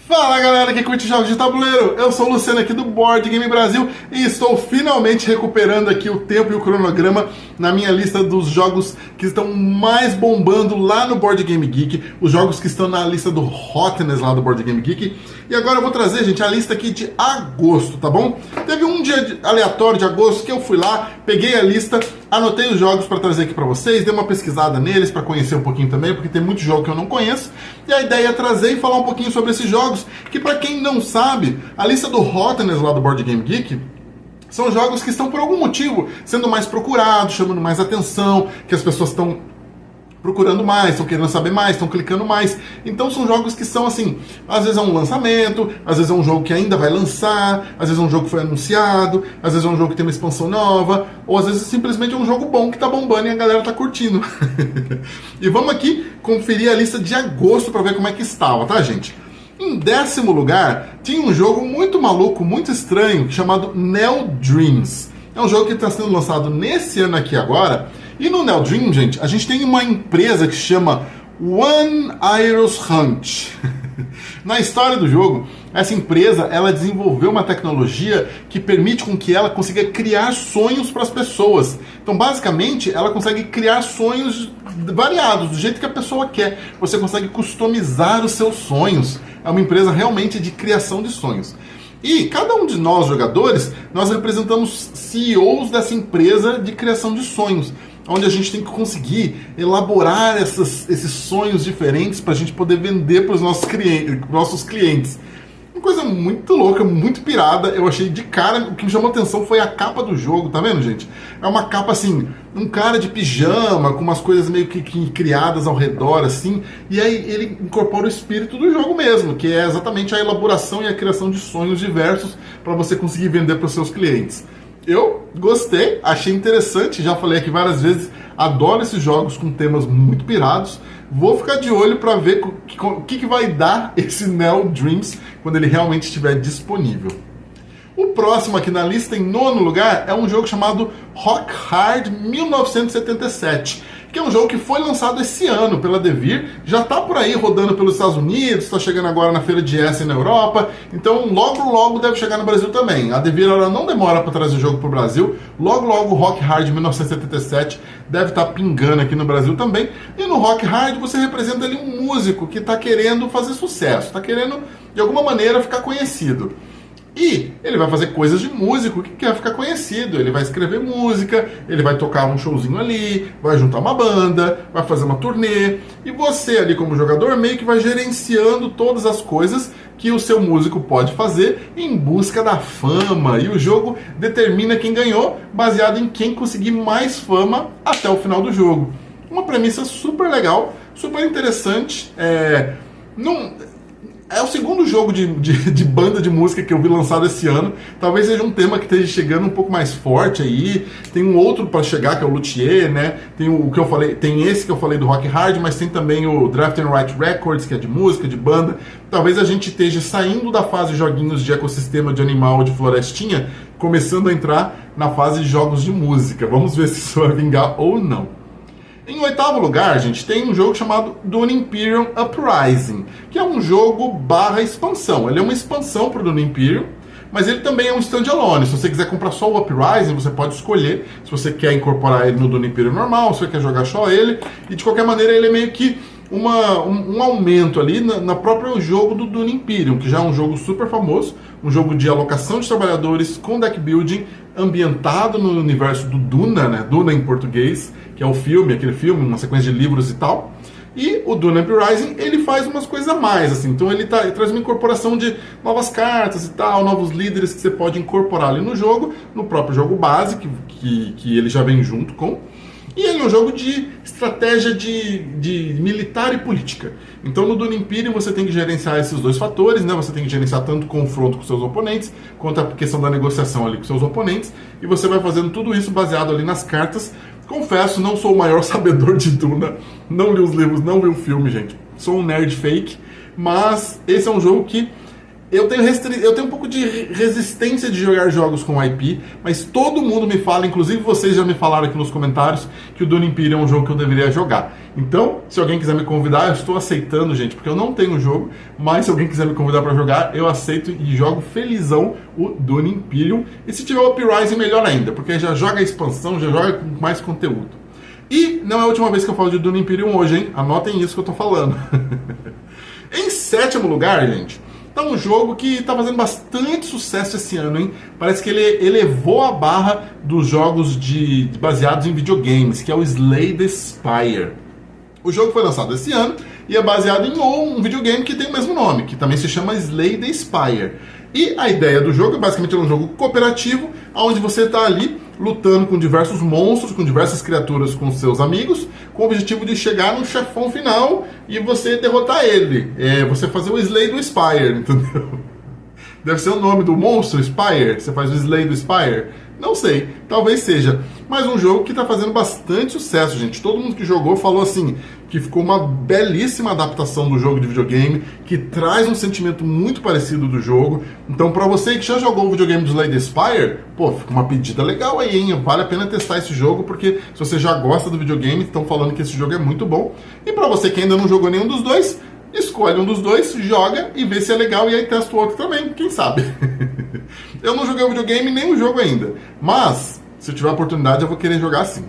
Fala galera que curte jogos de tabuleiro, eu sou o Luciano aqui do Board Game Brasil e estou finalmente recuperando aqui o tempo e o cronograma na minha lista dos jogos que estão mais bombando lá no Board Game Geek, os jogos que estão na lista do Hotness lá do Board Game Geek. E agora eu vou trazer, gente, a lista aqui de agosto, tá bom? Teve um dia aleatório de agosto que eu fui lá, peguei a lista, anotei os jogos para trazer aqui para vocês, dei uma pesquisada neles para conhecer um pouquinho também, porque tem muito jogo que eu não conheço. E a ideia é trazer e falar um pouquinho sobre esses jogos, que para quem não sabe, a lista do Hotness lá do Board Game Geek são jogos que estão por algum motivo sendo mais procurados, chamando mais atenção, que as pessoas estão procurando mais, estão querendo saber mais, estão clicando mais. Então são jogos que são assim, às vezes é um lançamento, às vezes é um jogo que ainda vai lançar, às vezes é um jogo que foi anunciado, às vezes é um jogo que tem uma expansão nova, ou às vezes simplesmente é um jogo bom que tá bombando e a galera tá curtindo. E vamos aqui conferir a lista de agosto para ver como é que estava, tá, gente? Em 10º lugar, tinha um jogo muito maluco, muito estranho, chamado Neo Dreams. É um jogo que está sendo lançado nesse ano aqui agora. E no Neo Dream, gente, a gente tem uma empresa que chama One Iris Hunt. Na história do jogo, essa empresa ela desenvolveu uma tecnologia que permite com que ela consiga criar sonhos para as pessoas. Então, basicamente, ela consegue criar sonhos variados, do jeito que a pessoa quer. Você consegue customizar os seus sonhos. É uma empresa realmente de criação de sonhos. E cada um de nós, jogadores, nós representamos CEOs dessa empresa de criação de sonhos, onde a gente tem que conseguir elaborar esses sonhos diferentes para a gente poder vender para os nossos clientes. Uma coisa muito louca, muito pirada. Eu achei de cara, o que me chamou a atenção foi a capa do jogo, tá vendo, gente? É uma capa assim, um cara de pijama, com umas coisas meio que criadas ao redor, assim, e aí ele incorpora o espírito do jogo mesmo, que é exatamente a elaboração e a criação de sonhos diversos para você conseguir vender para os seus clientes. Eu gostei, achei interessante, já falei aqui várias vezes, adoro esses jogos com temas muito pirados. Vou ficar de olho para ver o que vai dar esse Neo Dreams quando ele realmente estiver disponível. O próximo aqui na lista, em 9º lugar, é um jogo chamado Rock Hard 1977, que é um jogo que foi lançado esse ano pela Devir, já está por aí rodando pelos Estados Unidos, está chegando agora na feira de Essen na Europa, então logo deve chegar no Brasil também. A Devir ela não demora para trazer o jogo para o Brasil, logo o Rock Hard 1977 deve estar pingando aqui no Brasil também. E no Rock Hard você representa ali um músico que está querendo fazer sucesso, está querendo de alguma maneira ficar conhecido. E ele vai fazer coisas de músico que quer ficar conhecido. Ele vai escrever música, ele vai tocar um showzinho ali, vai juntar uma banda, vai fazer uma turnê. E você ali como jogador meio que vai gerenciando todas as coisas que o seu músico pode fazer em busca da fama. E o jogo determina quem ganhou baseado em quem conseguir mais fama até o final do jogo. Uma premissa super legal, super interessante. É o segundo jogo de banda de música que eu vi lançado esse ano. Talvez seja um tema que esteja chegando um pouco mais forte aí. Tem um outro para chegar, que é o Luthier, né? Tem o que eu falei, tem esse que eu falei do Rock Hard, mas tem também o Draft and Write Records, que é de música, de banda. Talvez a gente esteja saindo da fase de joguinhos de ecossistema de animal, de florestinha, começando a entrar na fase de jogos de música. Vamos ver se isso vai vingar ou não. Em 8º lugar, gente, tem um jogo chamado Dune Imperium Uprising, que é um jogo barra expansão. Ele é uma expansão para o Dune Imperium, mas ele também é um standalone. Se você quiser comprar só o Uprising, você pode escolher se você quer incorporar ele no Dune Imperium normal, se você quer jogar só ele. E de qualquer maneira ele é meio que um aumento ali na próprio jogo do Dune Imperium, que já é um jogo super famoso, um jogo de alocação de trabalhadores com deck building, ambientado no universo do Duna, né? Duna em português, que é o filme, aquele filme, uma sequência de livros e tal. E o Dune Uprising, ele faz umas coisas a mais, assim. Então ele traz uma incorporação de novas cartas e tal, novos líderes que você pode incorporar ali no jogo, no próprio jogo base, que ele já vem junto com. E ele é um jogo de estratégia de militar e política. Então no Dune Imperium você tem que gerenciar esses dois fatores, né? Você tem que gerenciar tanto o confronto com seus oponentes, quanto a questão da negociação ali com seus oponentes. E você vai fazendo tudo isso baseado ali nas cartas. Confesso, não sou o maior sabedor de Duna, não li os livros, não vi o filme, gente. Sou um nerd fake, mas esse é um jogo que eu tenho um pouco de resistência de jogar jogos com IP, mas todo mundo me fala, inclusive vocês já me falaram aqui nos comentários, que o Dune Imperium é um jogo que eu deveria jogar. Então, se alguém quiser me convidar, eu estou aceitando, gente, porque eu não tenho o jogo, mas se alguém quiser me convidar para jogar, eu aceito e jogo felizão o Dune Imperium. E se tiver o Uprising, melhor ainda, porque já joga a expansão, já joga com mais conteúdo. E não é a última vez que eu falo de Dune Imperium hoje, hein? Anotem isso que eu tô falando. Em sétimo lugar, gente, tá um jogo que tá fazendo bastante sucesso esse ano, hein? Parece que ele elevou a barra dos jogos baseados em videogames, que é o Slay the Spire. O jogo foi lançado esse ano e é baseado em um videogame que tem o mesmo nome, que também se chama Slay the Spire. E a ideia do jogo, basicamente, é um jogo cooperativo, onde você está ali lutando com diversos monstros, com diversas criaturas com seus amigos, com o objetivo de chegar no chefão final e você derrotar ele. Você fazer o Slay do Spire, entendeu? Deve ser o nome do monstro, Spire. Você faz o Slay do Spire? Não sei, talvez seja. Mas um jogo que está fazendo bastante sucesso, gente. Todo mundo que jogou falou assim, que ficou uma belíssima adaptação do jogo de videogame, que traz um sentimento muito parecido do jogo. Então, para você que já jogou o videogame do Slay the Spire, pô, fica uma pedida legal aí, hein? Vale a pena testar esse jogo, porque se você já gosta do videogame, estão falando que esse jogo é muito bom. E para você que ainda não jogou nenhum dos dois, escolhe um dos dois, joga e vê se é legal e aí testa o outro também, quem sabe? Eu não joguei o videogame nem o jogo ainda, mas se eu tiver a oportunidade eu vou querer jogar sim.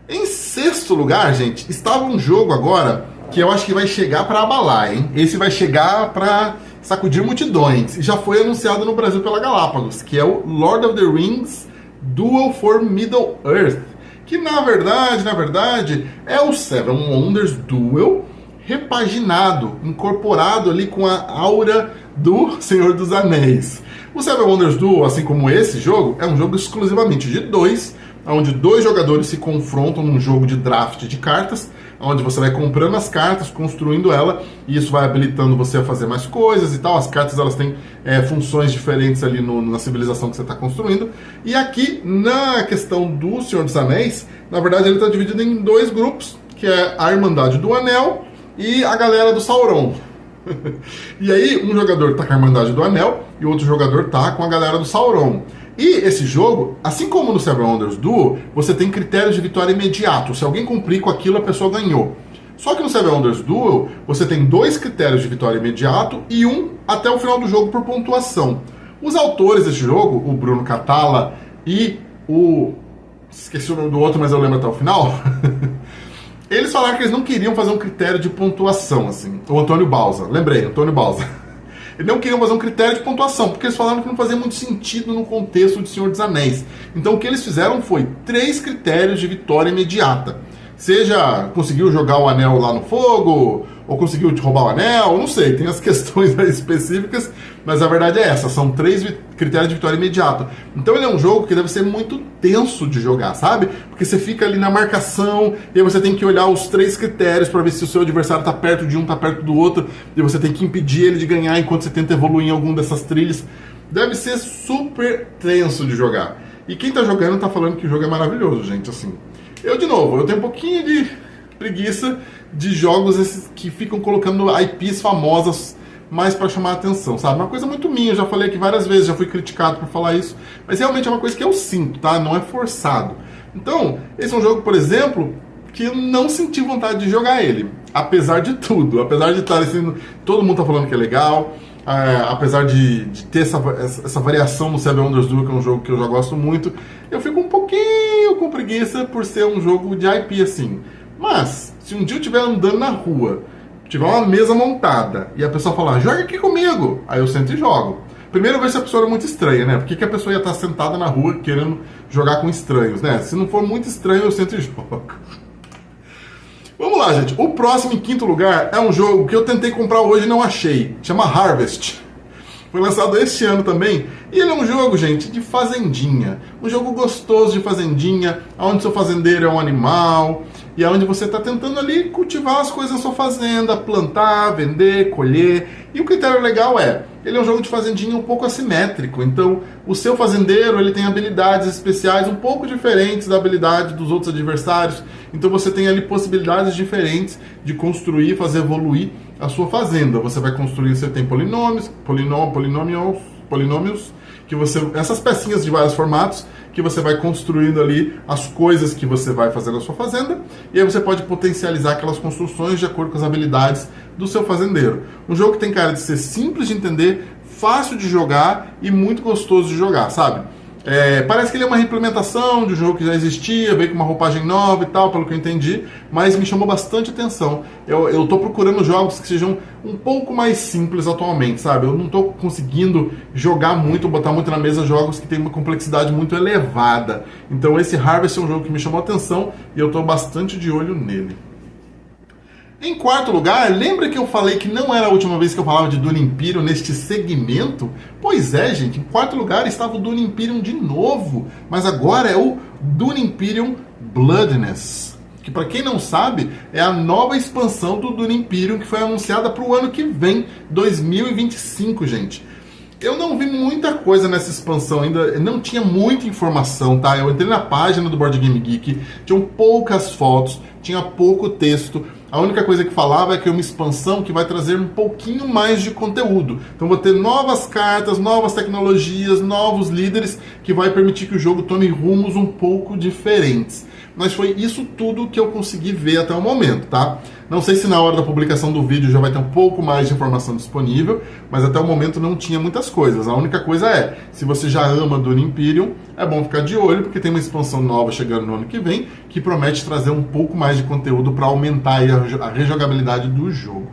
Em sexto lugar, gente, estava um jogo agora que eu acho que vai chegar para abalar, hein? Esse vai chegar para sacudir multidões e já foi anunciado no Brasil pela Galápagos, que é o Lord of the Rings Duel for Middle-earth, que na verdade é o Seven Wonders Duel repaginado, incorporado ali com a aura do Senhor dos Anéis. O Seven Wonders Duel, assim como esse jogo, é um jogo exclusivamente de dois, onde dois jogadores se confrontam num jogo de draft de cartas, onde você vai comprando as cartas, construindo ela, e isso vai habilitando você a fazer mais coisas e tal. As cartas elas têm funções diferentes ali na civilização que você está construindo. E aqui, na questão do Senhor dos Anéis, na verdade ele está dividido em dois grupos, que é a Irmandade do Anel e a galera do Sauron. E aí, um jogador tá com a Irmandade do Anel e o outro jogador tá com a galera do Sauron. E esse jogo, assim como no Seven Wonders Duel, você tem critérios de vitória imediato. Se alguém cumprir com aquilo, a pessoa ganhou. Só que no Seven Wonders Duel, você tem dois critérios de vitória imediato e um até o final do jogo por pontuação. Os autores desse jogo, o Bruno Catala e o... esqueci o nome do outro, mas eu lembro até o final... Eles falaram que eles não queriam fazer um critério de pontuação, assim. O Antônio Bauza, lembrei, Antônio Bauza. Eles não queriam fazer um critério de pontuação, porque eles falaram que não fazia muito sentido no contexto de Senhor dos Anéis. Então o que eles fizeram foi 3 critérios de vitória imediata. Seja conseguiu jogar o anel lá no fogo, ou conseguiu roubar o anel, não sei, tem as questões específicas, mas a verdade é essa, são 3 critérios de vitória imediata. Então ele é um jogo que deve ser muito tenso de jogar, sabe? Porque você fica ali na marcação, e aí você tem que olhar os 3 critérios para ver se o seu adversário está perto de um, está perto do outro, e você tem que impedir ele de ganhar enquanto você tenta evoluir em alguma dessas trilhas. Deve ser super tenso de jogar. E quem tá jogando tá falando que o jogo é maravilhoso, gente, assim. Eu, de novo, eu tenho um pouquinho de preguiça de jogos que ficam colocando IPs famosas mais para chamar a atenção, sabe? Uma coisa muito minha, eu já falei aqui várias vezes, já fui criticado por falar isso, mas realmente é uma coisa que eu sinto, tá? Não é forçado. Então, esse é um jogo, por exemplo, que eu não senti vontade de jogar ele, apesar de tudo, apesar de estar assim, todo mundo tá falando que é legal, apesar de ter essa variação no Seven Wonders Duel, que é um jogo que eu já gosto muito, eu fico um pouquinho com preguiça por ser um jogo de IP assim. Mas, se um dia eu estiver andando na rua, tiver uma mesa montada, e a pessoa falar, joga aqui comigo, aí eu sento e jogo. Primeiro eu vejo se a pessoa é muito estranha, né? Por que a pessoa ia estar sentada na rua querendo jogar com estranhos, né? Se não for muito estranho, eu sento e jogo. Vamos lá, gente. O próximo, em quinto lugar, é um jogo que eu tentei comprar hoje e não achei. Chama Harvest. Foi lançado este ano também. E ele é um jogo, gente, de fazendinha. Um jogo gostoso de fazendinha, onde seu fazendeiro é um animal, e onde você está tentando ali cultivar as coisas na sua fazenda, plantar, vender, colher. E o critério legal ele é um jogo de fazendinha um pouco assimétrico. Então, o seu fazendeiro, ele tem habilidades especiais um pouco diferentes da habilidade dos outros adversários. Então, você tem ali possibilidades diferentes de construir, fazer evoluir a sua fazenda. Você vai construir, você tem polinômios, que essas pecinhas de vários formatos, que você vai construindo ali as coisas que você vai fazer na sua fazenda, e aí você pode potencializar aquelas construções de acordo com as habilidades do seu fazendeiro. Um jogo que tem cara de ser simples de entender, fácil de jogar e muito gostoso de jogar, sabe? Parece que ele é uma reimplementação de um jogo que já existia, veio com uma roupagem nova e tal, pelo que eu entendi, mas me chamou bastante atenção. Eu tô procurando jogos que sejam um pouco mais simples atualmente, sabe? Eu não tô conseguindo jogar muito, botar muito na mesa jogos que tem uma complexidade muito elevada. Então esse Harvest é um jogo que me chamou atenção e eu tô bastante de olho nele. Em quarto lugar, lembra que eu falei que não era a última vez que eu falava de Dune Imperium neste segmento? Pois é, gente, em quarto lugar estava o Dune Imperium de novo, mas agora é o Dune Imperium Bloodness, que para quem não sabe, é a nova expansão do Dune Imperium que foi anunciada para o ano que vem, 2025, gente. Eu não vi muita coisa nessa expansão ainda, não tinha muita informação, tá? Eu entrei na página do Board Game Geek, tinham poucas fotos, tinha pouco texto. A única coisa que falava é que é uma expansão que vai trazer um pouquinho mais de conteúdo. Então vou ter novas cartas, novas tecnologias, novos líderes, que vai permitir que o jogo tome rumos um pouco diferentes. Mas foi isso tudo que eu consegui ver até o momento, tá? Não sei se na hora da publicação do vídeo já vai ter um pouco mais de informação disponível, mas até o momento não tinha muitas coisas. A única coisa é, se você já ama Dune Imperium, é bom ficar de olho, porque tem uma expansão nova chegando no ano que vem, que promete trazer um pouco mais de conteúdo para aumentar aí a rejogabilidade do jogo.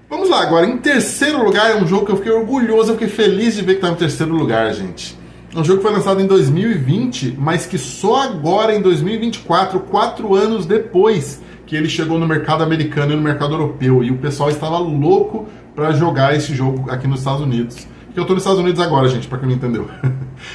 Vamos lá, agora, em terceiro lugar, é um jogo que eu fiquei orgulhoso, eu fiquei feliz de ver que está em terceiro lugar, gente. É um jogo que foi lançado em 2020, mas que só agora, em 2024, 4 anos depois, que ele chegou no mercado americano e no mercado europeu. E o pessoal estava louco para jogar esse jogo aqui nos Estados Unidos. Que eu tô nos Estados Unidos agora, gente, para quem não entendeu.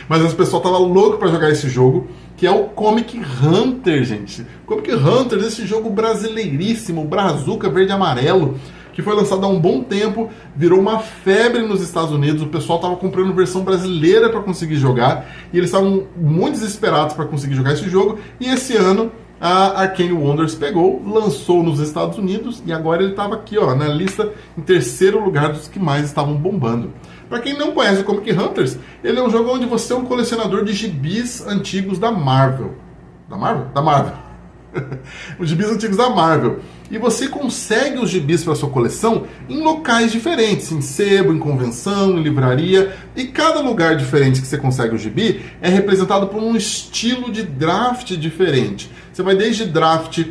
Mas o pessoal estava louco para jogar esse jogo, que é o Comic Hunter, gente. Comic Hunter, esse jogo brasileiríssimo, brazuca verde e amarelo, que foi lançado há um bom tempo, virou uma febre nos Estados Unidos, o pessoal estava comprando versão brasileira para conseguir jogar, e eles estavam muito desesperados para conseguir jogar esse jogo, e esse ano a Arcane Wonders pegou, lançou nos Estados Unidos, e agora ele estava aqui, ó, na lista em terceiro lugar dos que mais estavam bombando. Para quem não conhece o Comic Hunters, ele é um jogo onde você é um colecionador de gibis antigos da Marvel. Da Marvel? Da Marvel. Os gibis antigos da Marvel. E você consegue os gibis para sua coleção em locais diferentes, em sebo, em convenção, em livraria, e cada lugar diferente que você consegue o gibi é representado por um estilo de draft diferente. Você vai desde draft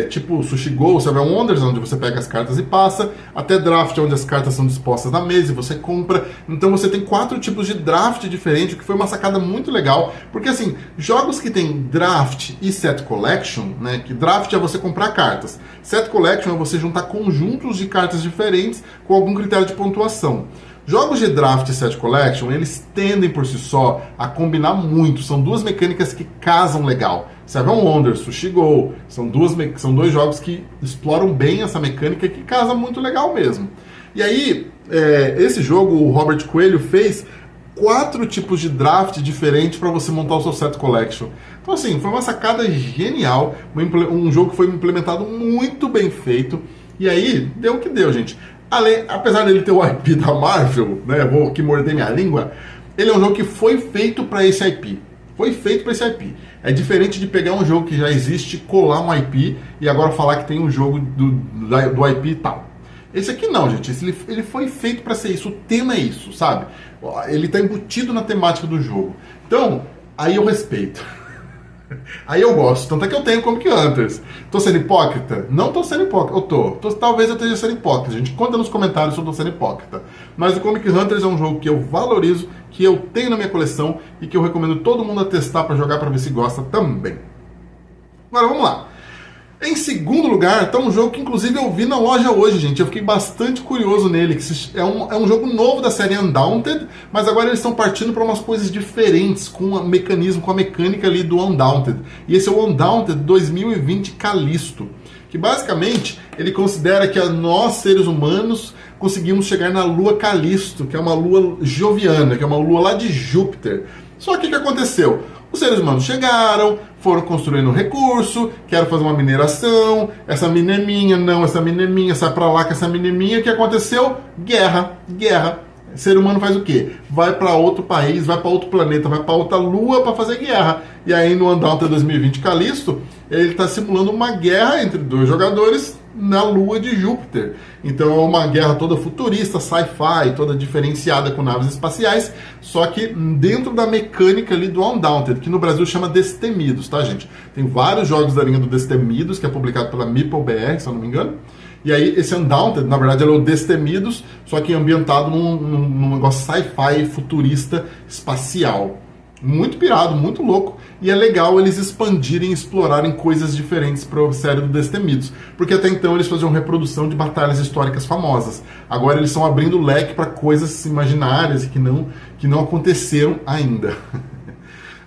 tipo Sushi Go, Seven Wonders, onde você pega as cartas e passa, até draft onde as cartas são dispostas na mesa e você compra. Então você tem 4 tipos de draft diferentes, o que foi uma sacada muito legal, porque assim, jogos que tem draft e set collection, né, que draft é você comprar cartas, set collection é você juntar conjuntos de cartas diferentes com algum critério de pontuação. Jogos de draft e set collection, eles tendem por si só a combinar muito, são duas mecânicas que casam legal. Seven Wonders, Sushi Go, são dois jogos que exploram bem essa mecânica e que casa muito legal mesmo. E aí, esse jogo, o Robert Coelho fez 4 tipos de draft diferentes para você montar o seu set collection. Então assim, foi uma sacada genial, um jogo que foi implementado muito bem feito, e aí deu o que deu, gente. Apesar dele ter o IP da Marvel, né, vou aqui morder minha língua, ele é um jogo que foi feito para esse IP. Foi feito para esse IP. É diferente de pegar um jogo que já existe, colar um IP e agora falar que tem um jogo do IP e tal. Esse aqui não, gente. Ele foi feito para ser isso. O tema é isso, sabe? Ele está embutido na temática do jogo. Então, aí eu respeito. Aí eu gosto, tanto é que eu tenho Comic Hunters. Tô sendo hipócrita? Não tô sendo hipócrita, talvez eu esteja sendo hipócrita, gente. Conta nos comentários se eu tô sendo hipócrita. Mas o Comic Hunters é um jogo que eu valorizo, que eu tenho na minha coleção e que eu recomendo todo mundo a testar para jogar, para ver se gosta também. Agora vamos lá. Em segundo lugar, está um jogo que inclusive eu vi na loja hoje, gente. Eu fiquei bastante curioso nele. Que é um jogo novo da série Undaunted, mas agora eles estão partindo para umas coisas diferentes com o mecanismo, com a mecânica ali do Undaunted. E esse é o Undaunted 2020 Callisto, que basicamente ele considera que nós, seres humanos, conseguimos chegar na lua Callisto, que é uma lua joviana, que é uma lua lá de Júpiter. Só que o que aconteceu? Os seres humanos chegaram, foram construindo recurso, quero fazer uma mineração, essa mina é minha, não, essa mina é minha, sai pra lá com essa mina é minha. O que aconteceu? Guerra. O ser humano faz o quê? Vai para outro país, vai para outro planeta, vai para outra lua para fazer guerra. E aí no Undaunted 2020 Callisto, ele está simulando uma guerra entre dois jogadores na lua de Júpiter. Então é uma guerra toda futurista, sci-fi, toda diferenciada com naves espaciais, só que dentro da mecânica ali do Undaunted, que no Brasil chama Destemidos, tá, gente? Tem vários jogos da linha do Destemidos, que é publicado pela Meeple BR, se eu não me engano. E aí esse Undaunted, na verdade, ele é o Destemidos, só que ambientado num negócio sci-fi futurista espacial. Muito pirado, muito louco. E é legal eles expandirem e explorarem coisas diferentes para a série do Destemidos. Porque até então eles faziam reprodução de batalhas históricas famosas. Agora eles estão abrindo o leque para coisas imaginárias que não aconteceram ainda.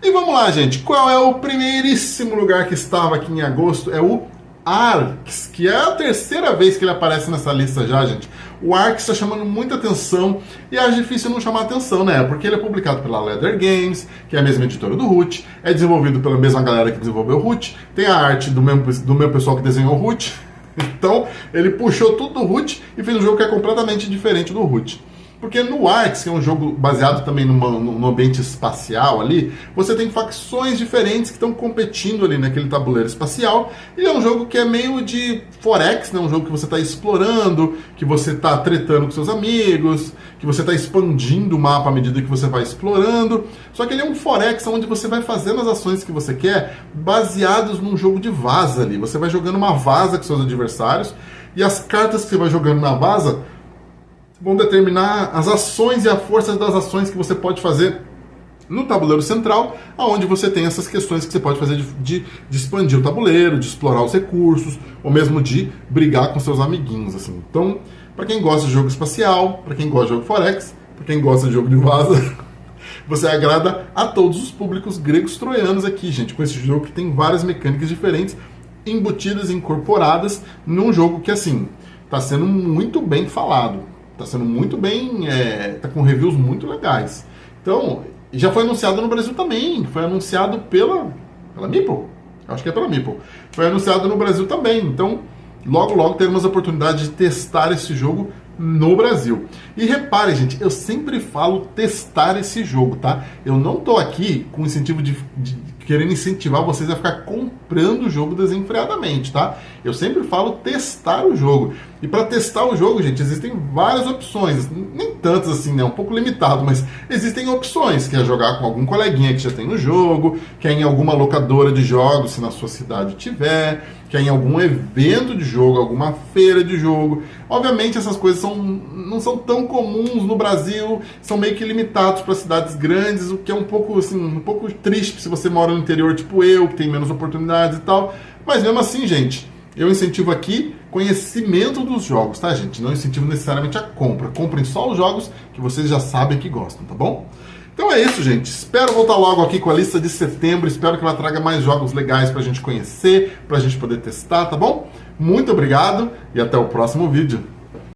E vamos lá, gente. Qual é o primeiríssimo lugar que estava aqui em agosto? É o Arx, que é a terceira vez que ele aparece nessa lista já, gente. O Arx está chamando muita atenção e acho difícil não chamar atenção, né? Porque ele é publicado pela Leather Games, que é a mesma editora do Root, é desenvolvido pela mesma galera que desenvolveu o Root, tem a arte do meu pessoal que desenhou o Root. Então, ele puxou tudo do Root e fez um jogo que é completamente diferente do Root. Porque no Arx, que é um jogo baseado também no ambiente espacial ali, você tem facções diferentes que estão competindo ali naquele tabuleiro espacial. E é um jogo que é meio de Forex, né? Um jogo que você está explorando, que você está tretando com seus amigos, que você está expandindo o mapa à medida que você vai explorando. Só que ele é um Forex onde você vai fazendo as ações que você quer baseados num jogo de vaza ali. Você vai jogando uma vaza com seus adversários e as cartas que você vai jogando na vaza vão determinar as ações e a força das ações que você pode fazer no tabuleiro central, onde você tem essas questões que você pode fazer de expandir o tabuleiro, de explorar os recursos, ou mesmo de brigar com seus amiguinhos, assim. Então, para quem gosta de jogo espacial, para quem gosta de jogo Forex, para quem gosta de jogo de vaza, você agrada a todos os públicos gregos troianos aqui, gente, com esse jogo que tem várias mecânicas diferentes, embutidas, incorporadas, num jogo que, assim, está sendo muito bem falado. Está sendo muito bem, está com reviews muito legais. Então, já foi anunciado no Brasil também. Foi anunciado pela Meeple. Acho que é pela Meeple. Foi anunciado no Brasil também. Então, logo teremos a oportunidade de testar esse jogo no Brasil. E reparem, gente, eu sempre falo testar esse jogo, tá? Eu não tô aqui com o incentivo de querendo incentivar vocês a ficar comprando o jogo desenfreadamente, tá? Eu sempre falo testar o jogo. E para testar o jogo, gente, existem várias opções. Nem tantas assim, né? Um pouco limitado, mas existem opções. Que é jogar com algum coleguinha que já tem no jogo, que é em alguma locadora de jogos, se na sua cidade tiver, que é em algum evento de jogo, alguma feira de jogo. Obviamente essas coisas não são tão comuns no Brasil, são meio que limitados para cidades grandes, o que é um pouco, assim, um pouco triste se você mora no interior tipo eu, que tem menos oportunidades e tal. Mas mesmo assim, gente, eu incentivo aqui conhecimento dos jogos, tá, gente? Não incentivo necessariamente a compra. Comprem só os jogos que vocês já sabem que gostam, tá bom? Então é isso, gente. Espero voltar logo aqui com a lista de setembro. Espero que ela traga mais jogos legais pra gente conhecer, pra gente poder testar, tá bom? Muito obrigado e até o próximo vídeo.